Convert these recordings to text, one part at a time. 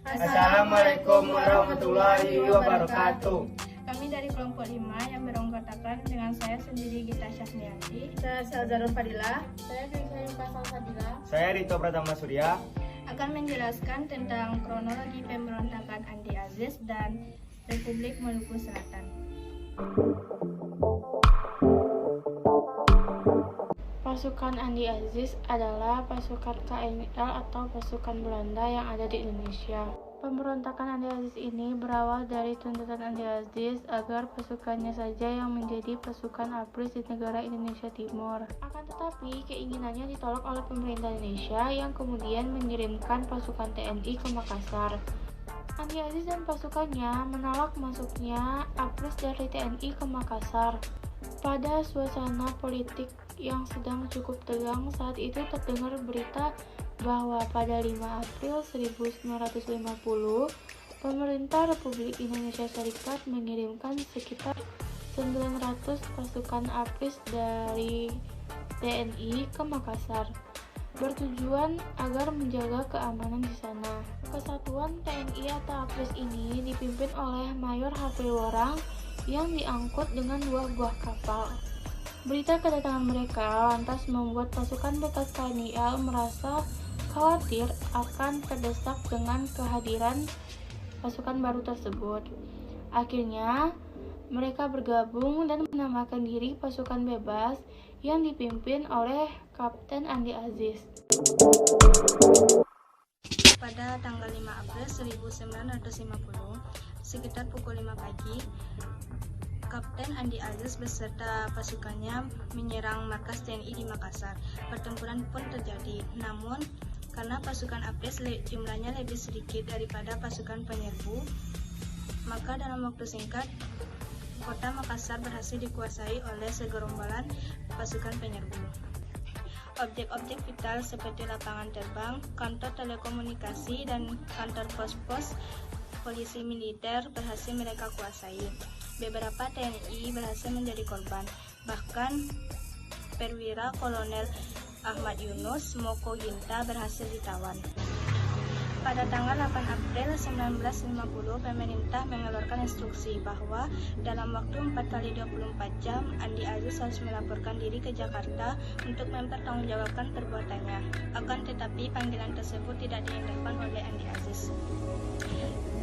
Assalamualaikum warahmatullahi wabarakatuh. Kami dari kelompok 5 yang beranggotakan dengan saya sendiri Gita Syahniati, Saya Salzarun Fadila, saya Grisayung Pasal Sabila, Saya Rito Pratama Surya. akan menjelaskan tentang kronologi pemberontakan Andi Aziz dan Republik Maluku Selatan. Pasukan Andi Aziz adalah pasukan KNL atau pasukan Belanda yang ada di Indonesia. Pemberontakan Andi Aziz ini berawal dari tuntutan Andi Aziz agar pasukannya saja yang menjadi pasukan ABRIS di negara Indonesia Timur. Akan tetapi, keinginannya ditolak oleh pemerintah Indonesia yang kemudian mengirimkan pasukan TNI ke Makassar. Andi Aziz dan pasukannya menolak masuknya ABRIS dari TNI ke Makassar. Pada suasana politik yang sedang cukup tegang saat itu terdengar berita bahwa pada 5 April 1950 pemerintah Republik Indonesia Serikat mengirimkan sekitar 900 pasukan ABRIS dari TNI ke Makassar bertujuan agar menjaga keamanan di sana. Kesatuan TNI atau ABRIS ini dipimpin oleh Mayor H.P. Worang yang diangkut dengan 2 buah kapal. Berita kedatangan mereka lantas membuat pasukan bekas KNIL merasa khawatir akan terdesak dengan kehadiran pasukan baru tersebut. Akhirnya, mereka bergabung dan menamakan diri pasukan bebas yang dipimpin oleh Kapten Andi Aziz. Pada tanggal 5 April 1950, sekitar pukul 5 pagi, Kapten Andi Aziz beserta pasukannya menyerang markas TNI di Makassar. Pertempuran pun terjadi, namun karena pasukan ABRIS jumlahnya lebih sedikit daripada pasukan penyerbu, maka dalam waktu singkat kota Makassar berhasil dikuasai oleh segerombolan pasukan penyerbu. Objek-objek vital seperti lapangan terbang, kantor telekomunikasi, dan kantor pos-pos polisi militer berhasil mereka kuasai. Beberapa TNI berhasil menjadi korban, bahkan perwira Kolonel Ahmad Yunus Moko Ginta berhasil ditawan. Pada tanggal 8 April 1950, pemerintah mengeluarkan instruksi bahwa dalam waktu 4x24 jam, Andi Aziz harus melaporkan diri ke Jakarta untuk mempertanggungjawabkan perbuatannya. Akan tetapi, panggilan tersebut tidak diindahkan oleh Andi Aziz.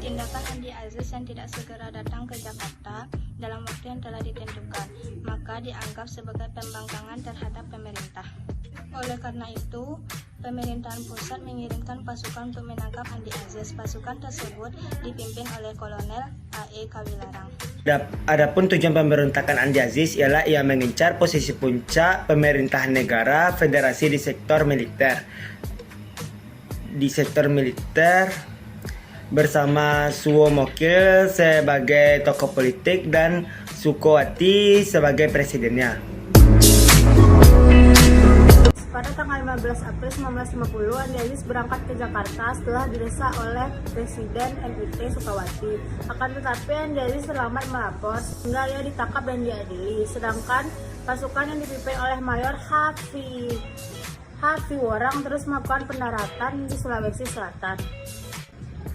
Tindakan Andi Aziz yang tidak segera datang ke Jakarta dalam waktu yang telah ditentukan, maka dianggap sebagai pembangkangan terhadap pemerintah. Oleh karena itu, pemerintahan pusat mengirimkan pasukan untuk menangkap Andi Aziz. Pasukan tersebut dipimpin oleh Kolonel A.E. Kawilarang. Adapun tujuan pemberontakan Andi Aziz ialah ia mengincar posisi puncak pemerintahan negara federasi di sektor militer. Bersama Suwo Mokil sebagai tokoh politik dan Sukowati sebagai presidennya. Pada tanggal 15 April 1950, Andi Aziz berangkat ke Jakarta setelah didesak oleh Presiden NIT Sukawati. Akan tetapi Andi Aziz selamat melapor sehingga ia ditangkap dan diadili. Sedangkan pasukan yang dipimpin oleh Mayor H.P. Worang terus melakukan pendaratan di Sulawesi Selatan.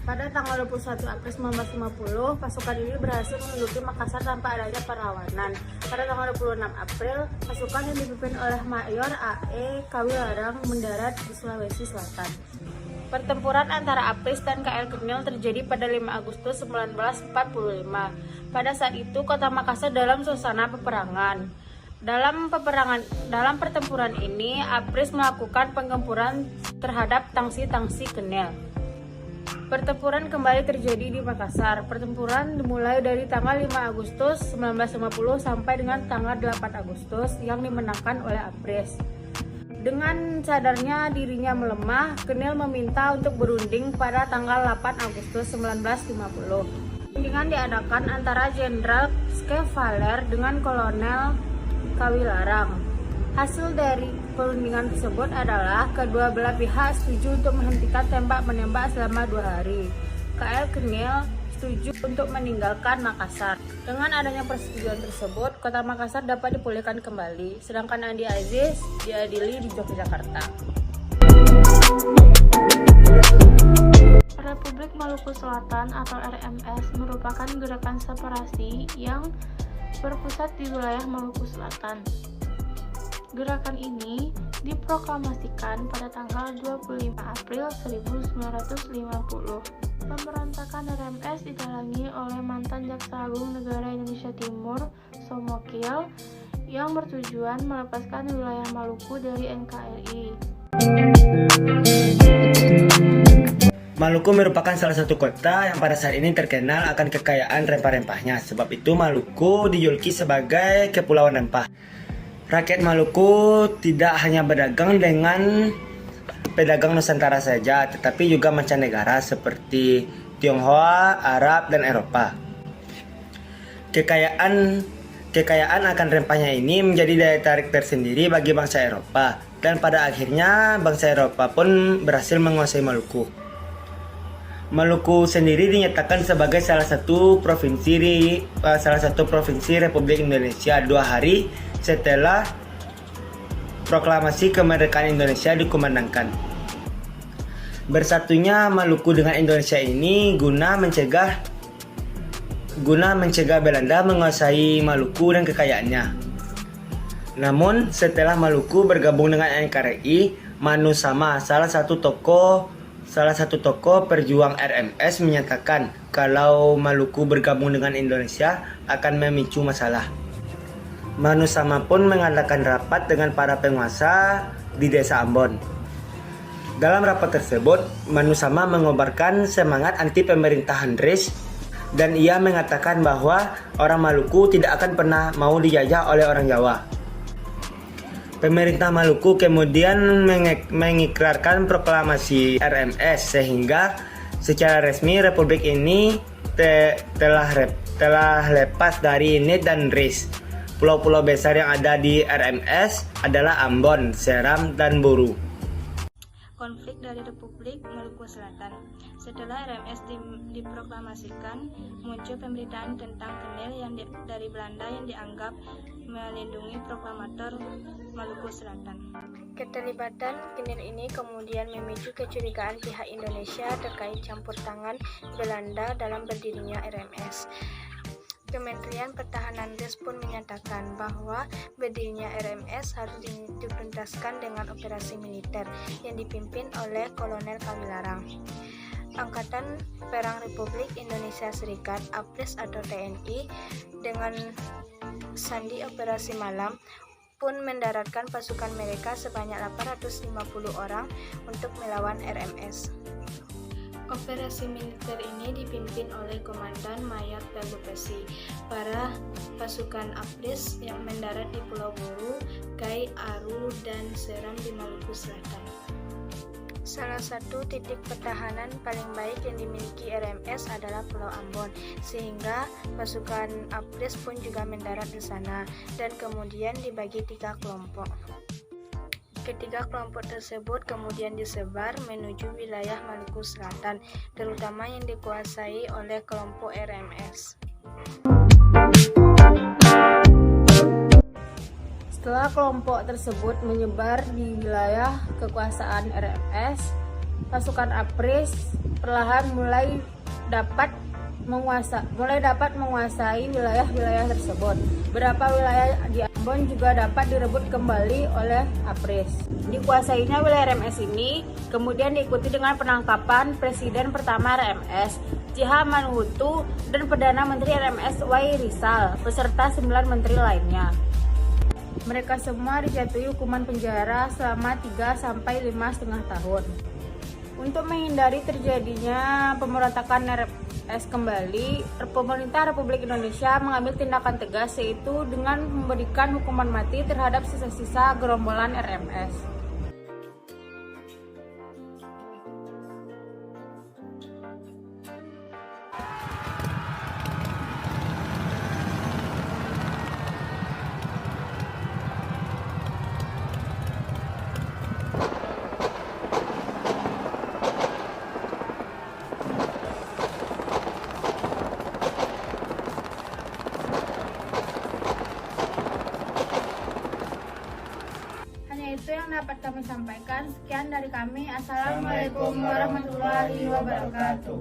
Pada tanggal 21 April 1950, pasukan ini berhasil menduduki Makassar tanpa adanya perlawanan. Pada tanggal 26 April, pasukan yang dipimpin oleh Mayor A.E. Kawilarang mendarat di Sulawesi Selatan. Pertempuran antara ABRIS dan KL Kenil terjadi pada 5 Agustus 1945. Pada saat itu, kota Makassar dalam suasana peperangan. Dalam pertempuran ini, ABRIS melakukan penggempuran terhadap tangsi-tangsi Kenil. Pertempuran kembali terjadi di Makassar. Pertempuran dimulai dari tanggal 5 Agustus 1950 sampai dengan tanggal 8 Agustus yang dimenangkan oleh ABRIS. Dengan sadarnya dirinya melemah, Kenil meminta untuk berunding pada tanggal 8 Agustus 1950. Perundingan diadakan antara Jenderal Skavaler dengan Kolonel Kawilarang. Hasil dari perundingan tersebut adalah kedua belah pihak setuju untuk menghentikan tembak-menembak selama 2 hari. KL Kenil setuju untuk meninggalkan Makassar. Dengan adanya persetujuan tersebut, kota Makassar dapat dipulihkan kembali, sedangkan Andi Aziz diadili di Yogyakarta. Republik Maluku Selatan atau RMS merupakan gerakan separasi yang berpusat di wilayah Maluku Selatan. Gerakan ini diproklamasikan pada tanggal 25 April 1950. Pemberontakan RMS didalangi oleh mantan Jaksa Agung Negara Indonesia Timur, Somokil, yang bertujuan melepaskan wilayah Maluku dari NKRI. Maluku merupakan salah satu kota yang pada saat ini terkenal akan kekayaan rempah-rempahnya. Sebab itu Maluku dijuluki sebagai Kepulauan Rempah. Rakyat Maluku tidak hanya berdagang dengan pedagang Nusantara saja, tetapi juga mancanegara seperti Tionghoa, Arab, dan Eropa. Kekayaan akan rempahnya ini menjadi daya tarik tersendiri bagi bangsa Eropa, dan pada akhirnya bangsa Eropa pun berhasil menguasai Maluku. Maluku sendiri dinyatakan sebagai salah satu provinsi Republik Indonesia 2 hari setelah proklamasi kemerdekaan Indonesia dikumandangkan. Bersatunya Maluku dengan Indonesia ini guna mencegah Belanda menguasai Maluku dan kekayaannya. Namun setelah Maluku bergabung dengan NKRI, Manu Sama, salah satu tokoh perjuang RMS, menyatakan kalau Maluku bergabung dengan Indonesia akan memicu masalah. Manu Sama pun mengadakan rapat dengan para penguasa di desa Ambon. Dalam rapat tersebut, Manu Sama mengobarkan semangat anti pemerintahan RIS, dan ia mengatakan bahwa orang Maluku tidak akan pernah mau dijajah oleh orang Jawa. Pemerintah Maluku kemudian mengikrarkan proklamasi RMS, sehingga secara resmi republik ini telah lepas dari NIT dan RIS. Pulau-pulau besar yang ada di RMS adalah Ambon, Seram, dan Buru. Konflik dari Republik Maluku Selatan. Setelah RMS diproklamasikan, muncul pemberitaan tentang Kenil dari Belanda yang dianggap melindungi proklamator Maluku Selatan. Keterlibatan Kenil ini kemudian memicu kecurigaan pihak Indonesia terkait campur tangan Belanda dalam berdirinya RMS. Kementerian Pertahanan RIS pun menyatakan bahwa berdirinya RMS harus dituntaskan dengan operasi militer yang dipimpin oleh Kolonel Kamilarang. Angkatan Perang Republik Indonesia Serikat (APRIS) atau TNI dengan sandi Operasi Malam pun mendaratkan pasukan mereka sebanyak 850 orang untuk melawan RMS. Operasi militer ini dipimpin oleh Komandan Mayor Pelupesi. Para pasukan APRIS yang mendarat di Pulau Buru, Gai, Aru, dan Seram di Maluku Selatan. Salah satu titik pertahanan paling baik yang dimiliki RMS adalah Pulau Ambon, sehingga pasukan APRIS pun juga mendarat di sana dan kemudian dibagi 3 kelompok. Ketiga kelompok tersebut kemudian disebar menuju wilayah Maluku Selatan, terutama yang dikuasai oleh kelompok RMS. Setelah kelompok tersebut menyebar di wilayah kekuasaan RMS, pasukan APRIS perlahan mulai dapat menguasai wilayah-wilayah tersebut. Beberapa wilayah di Ambon juga dapat direbut kembali oleh APRIS. Dikuasainya wilayah RMS ini kemudian diikuti dengan penangkapan Presiden pertama RMS, J.H. Manuhutu, dan Perdana Menteri RMS Y. Rizal, beserta 9 menteri lainnya. Mereka semua dijatuhi hukuman penjara selama 3-5,5 tahun. Untuk menghindari terjadinya pemberontakan RMS kembali, pemerintah Republik Indonesia mengambil tindakan tegas, yaitu dengan memberikan hukuman mati terhadap sisa-sisa gerombolan RMS. itu yang dapat kami sampaikan. Sekian dari kami. Assalamualaikum warahmatullahi wabarakatuh.